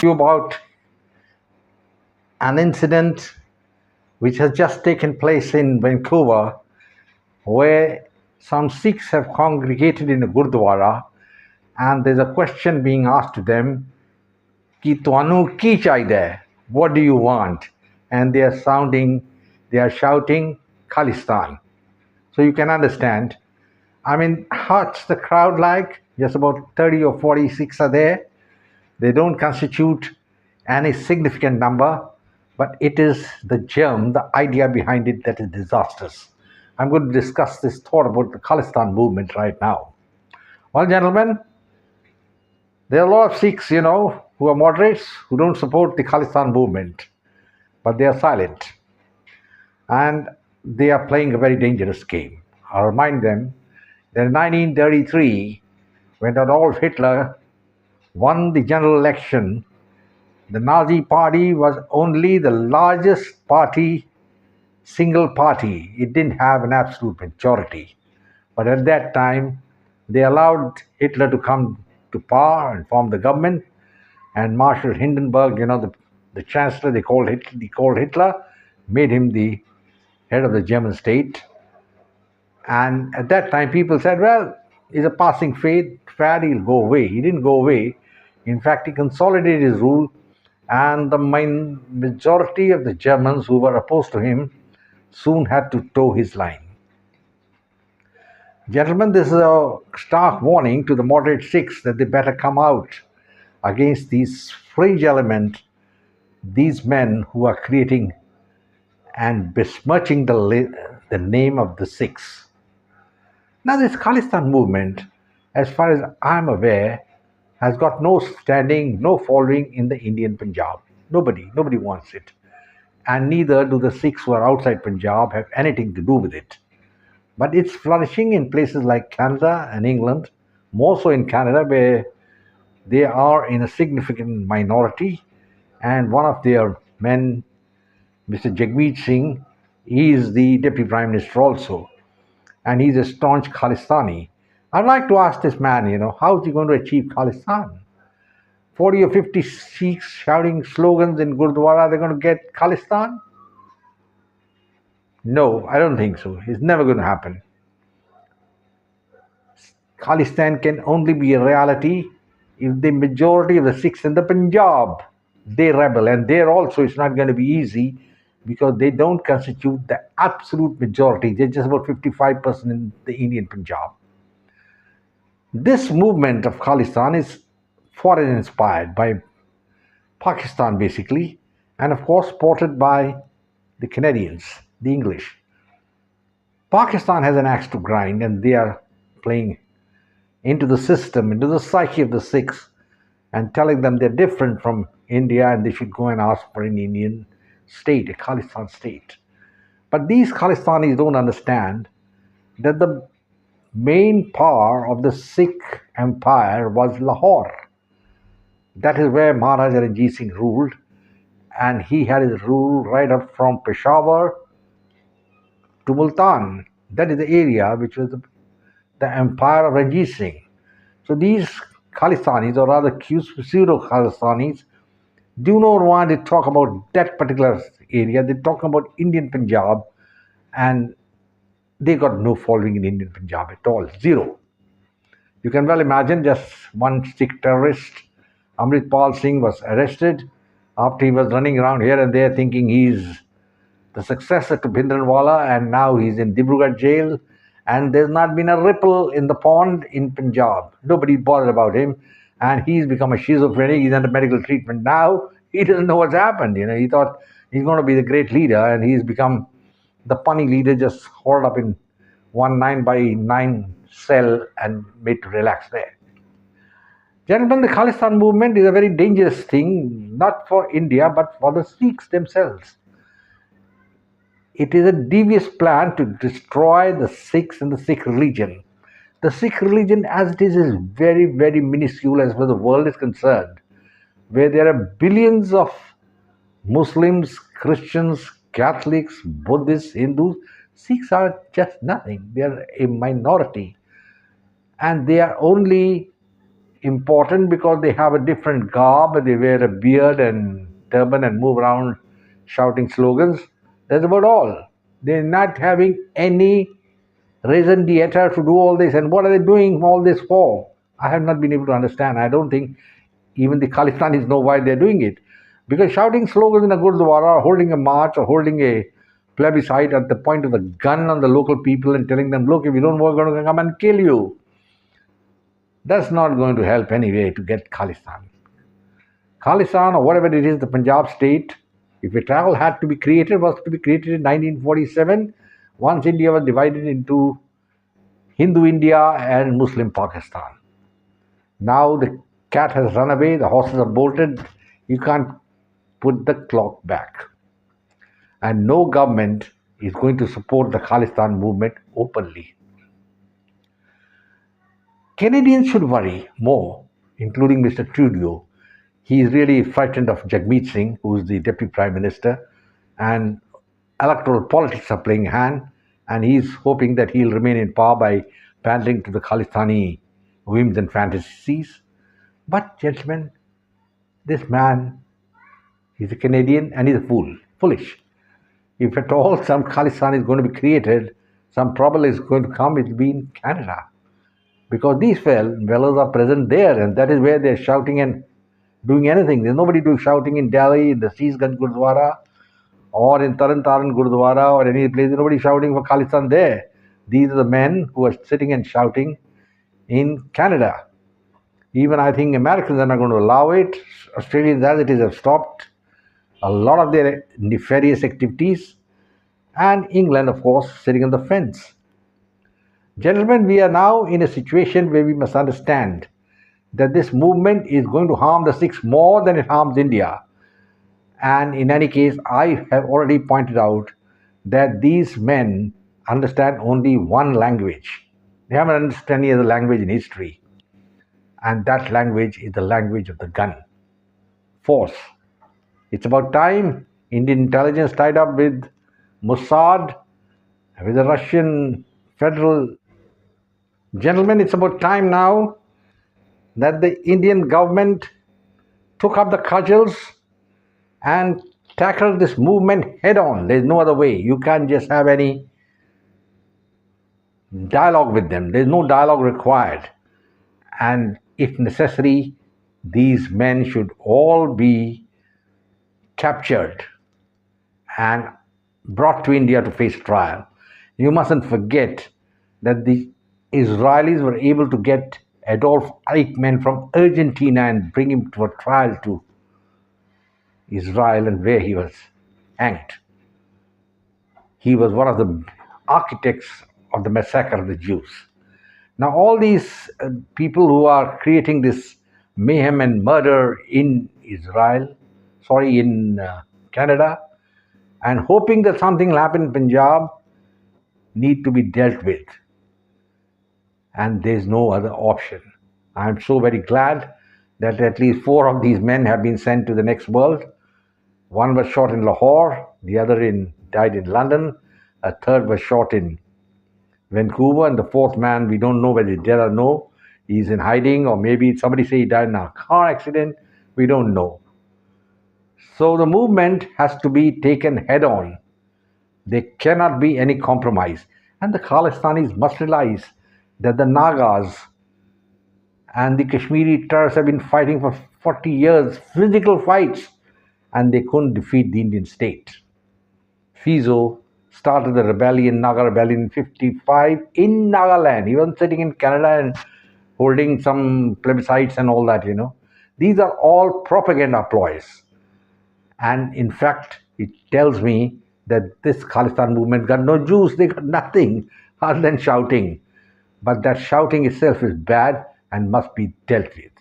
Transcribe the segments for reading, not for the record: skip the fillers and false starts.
You about an incident which has just taken place in Vancouver, where some Sikhs have congregated in a Gurdwara, and there's a question being asked to them, Ki tuanu ki chahiye? What do you want? And they are shouting Khalistan. So you can understand. I mean, what's the crowd like? Just about 30 or 40 Sikhs are there. They don't constitute any significant number, but it is the germ, the idea behind it that is disastrous. I'm going to discuss this thought about the Khalistan movement right now. Well, gentlemen, there are a lot of Sikhs, who are moderates, who don't support the Khalistan movement, but they are silent. And they are playing a very dangerous game. I'll remind them that in 1933, when Adolf Hitler won the general election, the Nazi party was only the largest party, single party. It didn't have an absolute majority. But at that time, they allowed Hitler to come to power and form the government. And Marshal Hindenburg, the chancellor they called Hitler, made him the head of the German state. And at that time, people said, well, he's a passing fad, he'll go away. He didn't go away. In fact, he consolidated his rule, and the majority of the Germans who were opposed to him soon had to toe his line. Gentlemen, this is a stark warning to the moderate Sikhs that they better come out against these fringe elements, these men who are creating and besmirching the name of the Sikhs. Now, this Khalistan movement, as far as I'm aware, has got no standing, no following in the Indian Punjab. Nobody wants it. And neither do the Sikhs who are outside Punjab have anything to do with it. But it's flourishing in places like Canada and England, more so in Canada, where they are in a significant minority. And one of their men, Mr. Jagmeet Singh, he is the Deputy Prime Minister also. And he's a staunch Khalistani. I'd like to ask this man, how is he going to achieve Khalistan? 40 or 50 Sikhs shouting slogans in Gurdwara, they're going to get Khalistan? No, I don't think so. It's never going to happen. Khalistan can only be a reality if the majority of the Sikhs in the Punjab, they rebel. And there also it's not going to be easy because they don't constitute the absolute majority. They're just about 55% in the Indian Punjab. This movement of Khalistan is foreign inspired by Pakistan basically, and of course supported by the Canadians, the English. Pakistan has an axe to grind, and they are playing into the system, into the psyche of the Sikhs, and telling them they're different from India and they should go and ask for an Indian state, a Khalistan state. But these Khalistanis don't understand that the main power of the Sikh empire was Lahore. That is where Maharaja Ranjit Singh ruled, and he had his rule right up from Peshawar to Multan. That is the area which was the empire of Ranjit Singh. So these Khalistanis, or rather pseudo-Khalistanis, do not want to talk about that particular area. They talk about Indian Punjab, and they got no following in Indian Punjab at all, zero. You can well imagine just one Sikh terrorist, Amritpal Singh, was arrested after he was running around here and there thinking he's the successor to Bhindranwala, and now he's in Dibrugarh jail, and there's not been a ripple in the pond in Punjab. Nobody bothered about him, and he's become a schizophrenic. He's under medical treatment now. He doesn't know what's happened. He thought he's going to be the great leader, and he's become the punny leader, just hauled up in one 9x9 cell and made to relax there. Gentlemen, the Khalistan movement is a very dangerous thing, not for India, but for the Sikhs themselves. It is a devious plan to destroy the Sikhs and the Sikh religion. The Sikh religion as it is very, very minuscule as far as the world is concerned, where there are billions of Muslims, Christians, Catholics, Buddhists, Hindus. Sikhs are just nothing. They are a minority. And they are only important because they have a different garb, they wear a beard and turban and move around shouting slogans. That's about all. They're not having any raison d'etre to do all this. And what are they doing all this for? I have not been able to understand. I don't think even the Khalistanis know why they're doing it. Because shouting slogans in a Gurdwara, or holding a march, or holding a plebiscite at the point of the gun on the local people and telling them, look, if you don't, we're going to come and kill you. That's not going to help anyway to get Khalistan. Khalistan, or whatever it is, the Punjab state, if a travel had to be created, was to be created in 1947, once India was divided into Hindu India and Muslim Pakistan. Now the cat has run away, the horses are bolted, you can't put the clock back. And no government is going to support the Khalistan movement openly. Canadians should worry more, including Mr. Trudeau. He is really frightened of Jagmeet Singh, who is the Deputy Prime Minister, and electoral politics are playing hand, and he's hoping that he'll remain in power by pandering to the Khalistani whims and fantasies. But, gentlemen, this man, he's a Canadian and he's a fool, foolish. If at all some Khalistan is going to be created, some trouble is going to come, it will be in Canada. Because these fellows are present there, and that is where they're shouting and doing anything. There's nobody doing shouting in Delhi, in the Sikhs Gurdwara, or in Taran Gurdwara, or any place. There's nobody shouting for Khalistan there. These are the men who are sitting and shouting in Canada. Even I think Americans are not going to allow it. Australians, as it is, have stopped a lot of their nefarious activities. And England, of course, sitting on the fence. Gentlemen, we are now in a situation where we must understand that this movement is going to harm the Sikhs more than it harms India. And in any case, I have already pointed out that these men understand only one language. They haven't understood any other language in history. And that language is the language of the gun. Force. It's about time Indian intelligence tied up with Mossad, with the Russian federal. Gentlemen, it's about time now that the Indian government took up the cudgels and tackled this movement head on. There's no other way. You can't just have any dialogue with them. There's no dialogue required. And if necessary, these men should all be captured and brought to India to face trial. You mustn't forget that the Israelis were able to get Adolf Eichmann from Argentina and bring him to a trial to Israel, and where he was hanged. He was one of the architects of the massacre of the Jews. Now, all these people who are creating this mayhem and murder in Canada, and hoping that something will happen in Punjab, need to be dealt with. And there's no other option. I'm so very glad that at least 4 of these men have been sent to the next world. One was shot in Lahore, the other died in London, a third was shot in Vancouver, and the 4th man, we don't know whether he's dead or no. He's in hiding, or maybe somebody say he died in a car accident. We don't know. So the movement has to be taken head on. There cannot be any compromise. And the Khalistanis must realize that the Nagas and the Kashmiri Turks have been fighting for 40 years, physical fights, and they couldn't defeat the Indian state. Fizo started the rebellion, Naga rebellion in 1955 in Nagaland. He wasn't sitting in Canada and holding some plebiscites and all that, These are all propaganda ploys. And in fact, it tells me that this Khalistan movement got no juice, they got nothing other than shouting. But that shouting itself is bad and must be dealt with.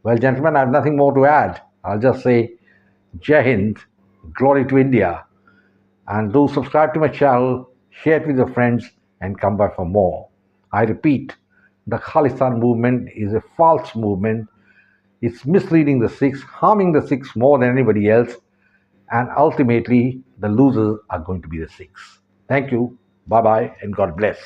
Well, gentlemen, I have nothing more to add. I'll just say, Jai Hind, glory to India. And do subscribe to my channel, share it with your friends, and come back for more. I repeat, the Khalistan movement is a false movement. It's misleading the Sikhs, harming the Sikhs more than anybody else, and ultimately the losers are going to be the Sikhs. Thank you, bye-bye, and God bless.